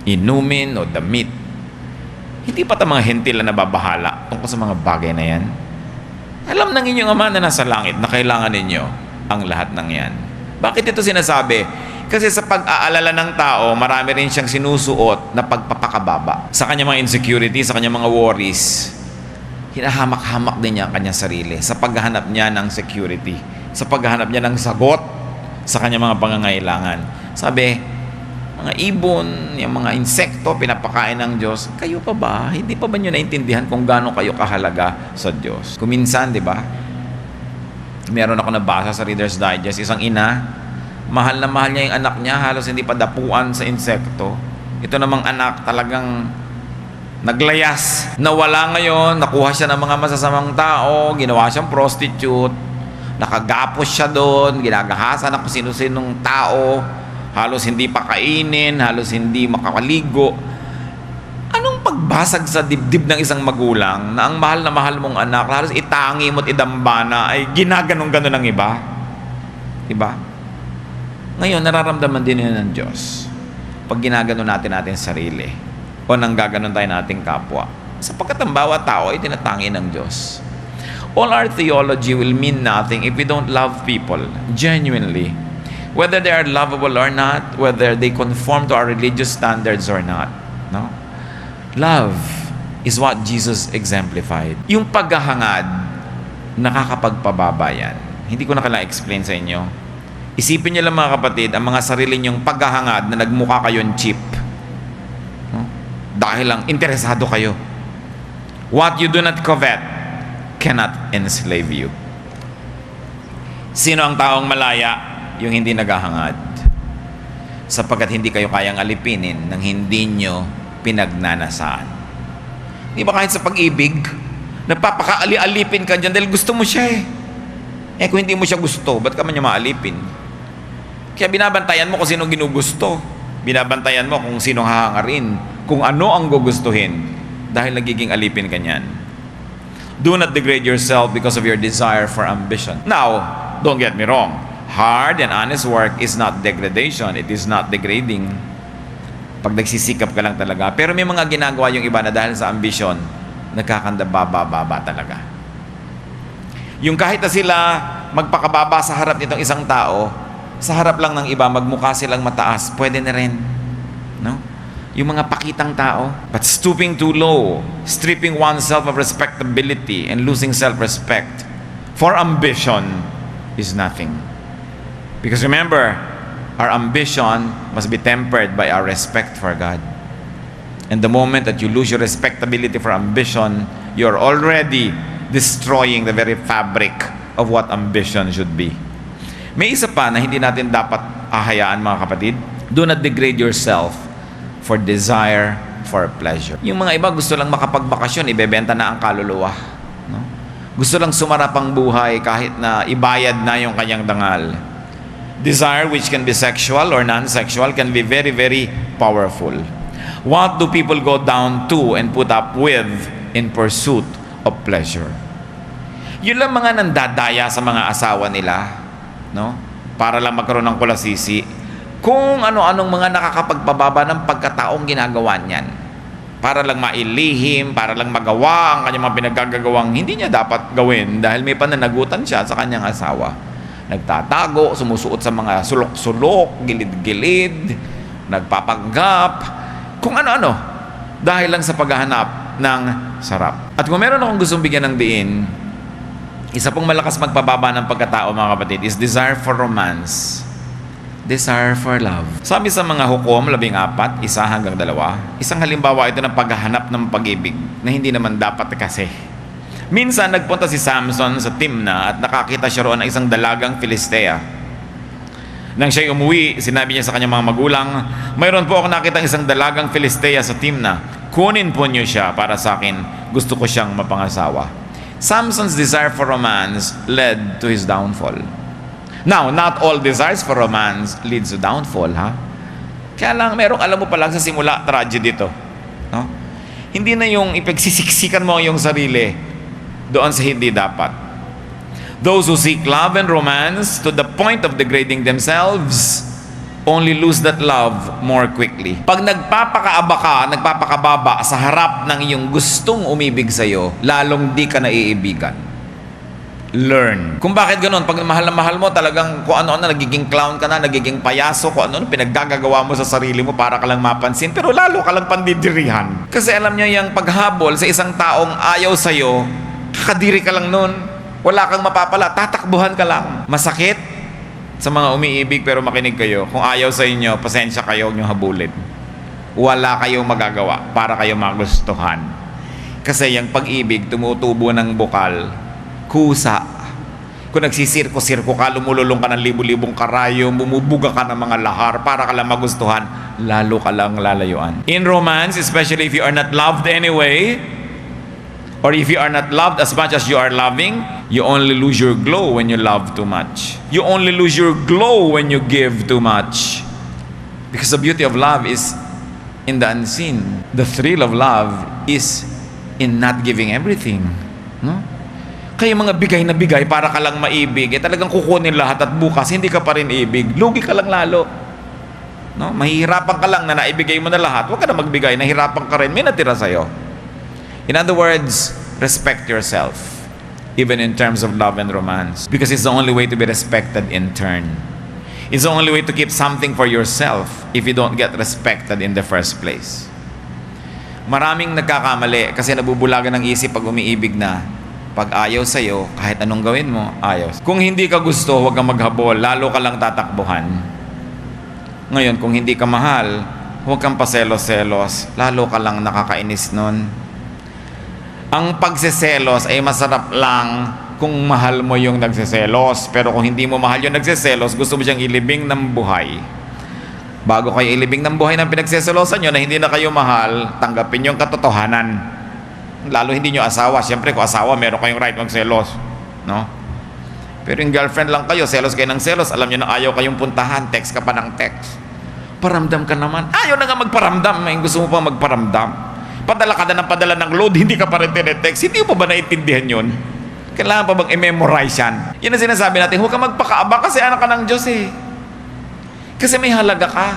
Speaker 1: inumin o damit. Hindi pa mga hentil na nababahala tungkol sa mga bagay na yan. Alam ng inyong Ama na nasa langit na kailangan ninyo ang lahat ng yan. Bakit ito sinasabi? Kasi sa pag-aalala ng tao, marami rin siyang sinusuot na pagpapakababa. Sa kanyang mga insecurity, sa kanyang mga worries, hinahamak-hamak din niya ang kanyang sarili sa paghahanap niya ng security, sa paghahanap niya ng sagot sa kanyang mga pangangailangan. Sabi, mga ibon, yung mga insekto, pinapakain ng Diyos. Kayo pa ba? Hindi pa ba nyo naintindihan kung gaano kayo kahalaga sa Diyos? Kuminsan, di ba? Meron ako nabasa sa Reader's Digest, isang ina, Mahal na mahal niya yung anak niya, halos hindi pa dapuan sa insekto. Ito namang anak talagang naglayas. Nawala ngayon, nakuha siya ng mga masasamang tao, ginawa siyang prostitute, nakagapos siya doon, ginagahasan na kung sino-sinong tao, halos hindi pa kainin, halos hindi makakaligo. Anong pagbasag sa dibdib ng isang magulang na ang mahal na mahal mong anak, halos itangi mo't idambana, ay ginaganong-ganon ng iba? Diba? Ngayon, nararamdaman din yun ng Diyos pag ginaganon natin sarili o nang gaganon tayo nating kapwa. Sapagkat ang bawat tao ay tinatangi ng Diyos. All our theology will mean nothing if we don't love people genuinely. Whether they are lovable or not, whether they conform to our religious standards or not. No? Love is what Jesus exemplified. Yung paghahangad, nakakapagpababa yan. Hindi ko na kailangan explain sa inyo. Isipin niyo lang mga kapatid, ang mga sarili niyong paghahangad na nagmukha kayong cheap. No? Dahil lang interesado kayo. What you do not covet cannot enslave you. Sino ang taong malaya? Yung hindi naghahangad. Sapagkat hindi kayo kayang alipinin ng hindi nyo pinagnanasaan. Di ba kahit sa pag-ibig, napapakaali-alipin ka dyan dahil gusto mo siya eh. Eh kung hindi mo siya gusto, ba't ka man niya maalipin? Kaya binabantayan mo kung sino ginugusto. Binabantayan mo kung sino hahangarin. Kung ano ang gugustuhin. Dahil nagiging alipin ka niyan. Do not degrade yourself because of your desire for ambition. Now, don't get me wrong. Hard and honest work is not degradation. It is not degrading. Pag nagsisikap ka lang talaga. Pero may mga ginagawa yung iba na dahil sa ambisyon, nagkakandababa talaga. Yung kahit na sila magpakababa sa harap nitong isang tao, sa harap lang ng iba, magmukha silang mataas, pwede na rin. No? Yung mga pakitang tao. But stooping too low, stripping oneself of respectability and losing self-respect for ambition is nothing. Because remember, our ambition must be tempered by our respect for God. And the moment that you lose your respectability for ambition, you're already destroying the very fabric of what ambition should be. May isa pa na hindi natin dapat ahayaan mga kapatid. Do not degrade yourself for desire for pleasure. Yung mga iba gusto lang makapagbakasyon, ibebenta na ang kaluluwa. No? Gusto lang sumarap ang buhay kahit na ibayad na yung kanyang dangal. Desire, which can be sexual or non-sexual, can be very, very powerful. What do people go down to and put up with in pursuit of pleasure? Yun lang mga nandadaya sa mga asawa nila, no? Para lang magkaroon ng kulasisi. Kung ano-anong mga nakakapagpababa ng pagkataong ginagawa niyan. Para lang mailihim, para lang magawa ang kanyang mga pinaggagawang hindi niya dapat gawin dahil may pananagutan siya sa kanyang asawa. Nagtatago, sumusuot sa mga sulok-sulok, gilid-gilid, nagpapanggap, kung ano-ano, dahil lang sa paghahanap ng sarap. At kung meron akong gustong bigyan ng diin, isa pong malakas magpababa ng pagkatao mga kapatid is desire for romance, desire for love. Sabi sa mga Hukom 14, 1-2, isang halimbawa ito ng paghahanap ng pag-ibig na hindi naman dapat kasi. Minsan, nagpunta si Samson sa Timna at nakakita siya roon ng isang dalagang Filistea. Nang siya'y umuwi, sinabi niya sa kanyang mga magulang, mayroon po ako nakita isang dalagang Filistea sa Timna. Kunin po niyo siya para sa akin. Gusto ko siyang mapangasawa. Samson's desire for romance led to his downfall. Now, not all desires for romance leads to downfall, ha? Kaya lang, merong alam mo pa lang sa simula, tragedy ito. No? Hindi na yung ipagsisiksikan mo ang iyong sarili doon sa hindi dapat. Those who seek love and romance to the point of degrading themselves only lose that love more quickly. Pag nagpapakaaba ka, nagpapakababa sa harap ng iyong gustong umibig sa'yo, lalong di ka naiibigan. Learn. Kung bakit ganun, pag mahal na mahal mo, talagang kung ano-ano, nagiging clown ka na, nagiging payaso, kung ano-ano, pinaggagawa mo sa sarili mo para ka lang mapansin, pero lalo ka lang pandidirihan. Kasi alam niyo yung paghabol sa isang taong ayaw sa'yo, kakadiri ka lang nun. Wala kang mapapala. Tatakbuhan ka lang. Masakit sa mga umiibig pero makinig kayo. Kung ayaw sa inyo, pasensya kayo, huwag nyo habulin. Wala kayong magagawa para kayo magustuhan. Kasi yung pag-ibig tumutubo ng bukal, kusa. Kung nagsisirko-sirko ka, lumululong ka ng libu-libong karayo, bumubuga ka ng mga lahar para ka lang magustuhan, lalo ka lang lalayuan. In romance, especially if you are not loved anyway, or if you are not loved as much as you are loving, you only lose your glow when you love too much. You only lose your glow when you give too much. Because the beauty of love is in the unseen. The thrill of love is in not giving everything. No? Kaya mga bigay na bigay para ka lang maibig, talagang kukunin lahat at bukas hindi ka pa rin ibig. Lugi ka lang lalo. No? Mahihirapan ka lang na naibigay mo na lahat. Huwag ka na magbigay, nahirapan ka rin, may natira sa'yo. In other words, respect yourself, even in terms of love and romance, because it's the only way to be respected in turn. It's the only way to keep something for yourself if you don't get respected in the first place. Maraming nagkakamali kasi nabubulagan ng isip pag umiibig na. Pag ayaw sa'yo, kahit anong gawin mo, ayaw. Kung hindi ka gusto, huwag kang maghabol, lalo ka lang tatakbuhan. Ngayon, kung hindi ka mahal, huwag kang paselos-selos, lalo ka lang nakakainis nun. Ang pagseselos ay masarap lang kung mahal mo yung nagseselos. Pero kung hindi mo mahal yung nagseselos, gusto mo siyang ilibing ng buhay. Bago kayo ilibing ng buhay ng pinagseselosan nyo na hindi na kayo mahal, tanggapin yung katotohanan. Lalo hindi nyo asawa. Siyempre, kung asawa, meron kayong right magselos. No? Pero yung girlfriend lang kayo, selos kayo ng selos, alam nyo na ayaw kayong puntahan, text ka pa ng text. Paramdam ka naman. Ayaw na nga magparamdam. May gusto mo pa magparamdam. Padala ka na ng padala ng load, hindi ka pa rin tinetext. Hindi mo ba naiintindihan yun? Kailangan pa bang i-memorize yan? Yan ang sinasabi natin, huwag ka magpakaaba kasi anak ka ng Diyos eh. Kasi may halaga ka.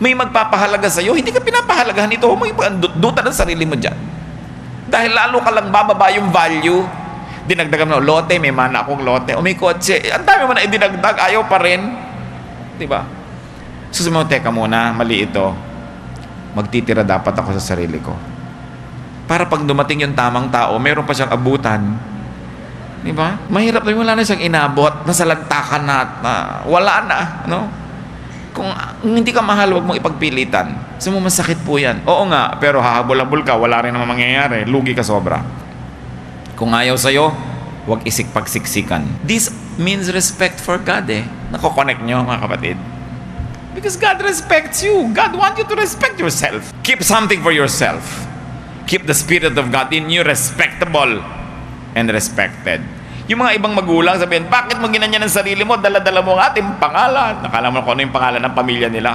Speaker 1: May magpapahalaga sa'yo. Hindi ka pinapahalagahan ito. Huwag mo ipandutan ng sarili mo dyan. Dahil lalo ka lang bababa yung value. Dinagdagan mo, lote, may mana akong lote. O may kotse. Ang dami mo na idinagdag, ayaw pa rin. Diba? Susunod mo, teka muna, mali ito. Magtitira dapat ako sa sarili ko. Para pag dumating yung tamang tao, meron pa siyang abutan. Diba? Mahirap na wala na siyang inabot. Nasalagtakan na, wala na. No? Kung hindi ka mahal, huwag mong ipagpilitan. So, masakit po yan. Oo nga, pero hahabol-habol ka, wala rin naman mangyayari. Lugi ka sobra. Kung ayaw sa'yo, huwag isik-pagsiksikan. This means respect for God eh. Nako-connect nyo, mga kapatid. Because God respects you. God wants you to respect yourself. Keep something for yourself. Keep the Spirit of God in you respectable and respected. Yung mga ibang magulang sabihin, bakit mo ginanyan ang sarili mo? Dala-dala mo ang ating pangalan. Nakala mo kung ano yung pangalan ng pamilya nila.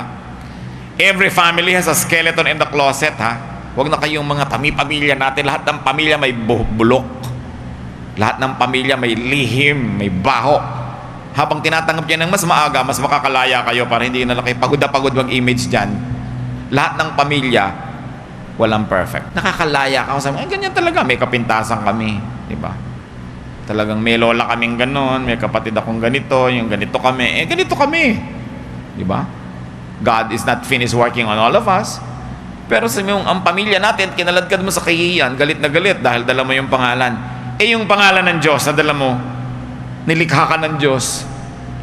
Speaker 1: Every family has a skeleton in the closet, ha? Huwag na kayong mga pamilya natin. Lahat ng pamilya may bulok. Lahat ng pamilya may lihim, may baho. Habang tinatanggap yan ng mas maaga, mas makakalaya kayo para hindi na kayo pagod na pagod ang image dyan. Lahat ng pamilya, walang perfect. Nakakalaya ka. Sabi, ay, ganyan talaga. May kapintasan kami. Diba? Talagang may lola kaming ganon, may kapatid akong ganito, yung ganito kami. Ganito kami. Diba? God is not finished working on all of us. Pero sa yung ang pamilya natin, kinaladkad mo sa kahihiyan, galit na galit dahil dala mo yung pangalan. Yung pangalan ng Diyos na dala mo, nilikha ka ng Diyos.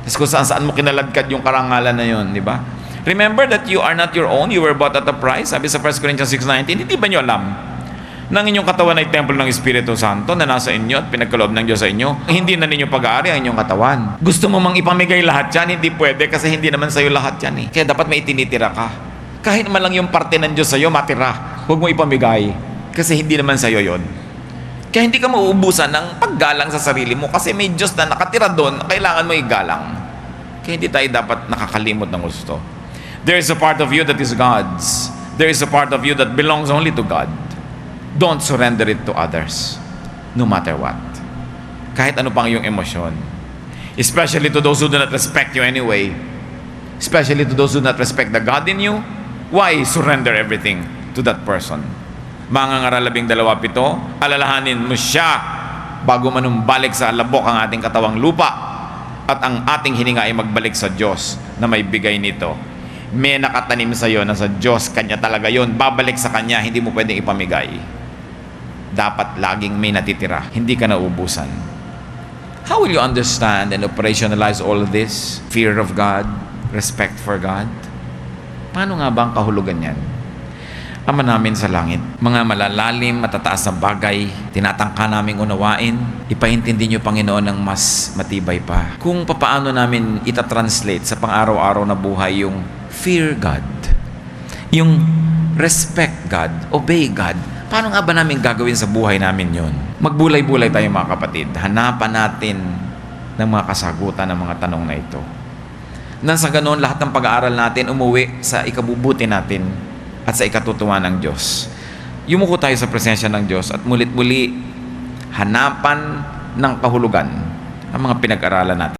Speaker 1: Tapos kung saan mo kinaladkad yung karangalan na yun, di ba? Remember that you are not your own, you were bought at a price. Sabi sa 1 Corinthians 6:19, hindi ba nyo alam na ang inyong katawan ay templo ng Espiritu Santo na nasa inyo at pinagkaloob ng Diyos sa inyo? Hindi na ninyo pag-aari ang inyong katawan. Gusto mo mang ipamigay lahat yan? Hindi pwede kasi hindi naman sa'yo lahat yan eh. Kaya dapat may itinitira ka. Kahit man lang yung parte ng Diyos sa'yo, matira. Huwag mo ipamigay kasi hindi naman sa'yo yon. Kaya hindi ka mauubusan ng paggalang sa sarili mo kasi may Diyos na nakatira doon, kailangan mo igalang. Kaya hindi tayo dapat nakakalimot ng gusto. There is a part of you that is God's. There is a part of you that belongs only to God. Don't surrender it to others, no matter what. Kahit ano pang iyong emosyon. Especially to those who do not respect you anyway. Especially to those who do not respect the God in you. Why surrender everything to that person? Mangangaral 12:7, alalahanin mo siya bago manumbalik sa alabok ang ating katawang lupa at ang ating hininga ay magbalik sa Diyos na may bigay nito. May nakatanim sa iyo na sa Diyos, Kanya talaga yon. Babalik sa Kanya, hindi mo pwedeng ipamigay. Dapat laging may natitira, hindi ka naubusan. How will you understand and operationalize all of this? Fear of God, respect for God. Paano nga ba ang kahulugan yan? Ama namin sa langit, mga malalalim, matataas na bagay, tinatangka naming unawain, ipaintindi niyo, Panginoon, ng mas matibay pa. Kung papaano namin itatranslate sa pang-araw-araw na buhay yung fear God, yung respect God, obey God. Paano nga ba namin gagawin sa buhay namin yon? Magbulay-bulay tayo, mga kapatid. Hanapan natin ng mga kasagutan ng mga tanong na ito. Nang sa ganoon, lahat ng pag-aaral natin umuwi sa ikabubuti natin at sa ikatutuwa ng Diyos. Yumuko tayo sa presensya ng Diyos at mulit-muli hanapan ng kahulugan ang mga pinag-aralan natin.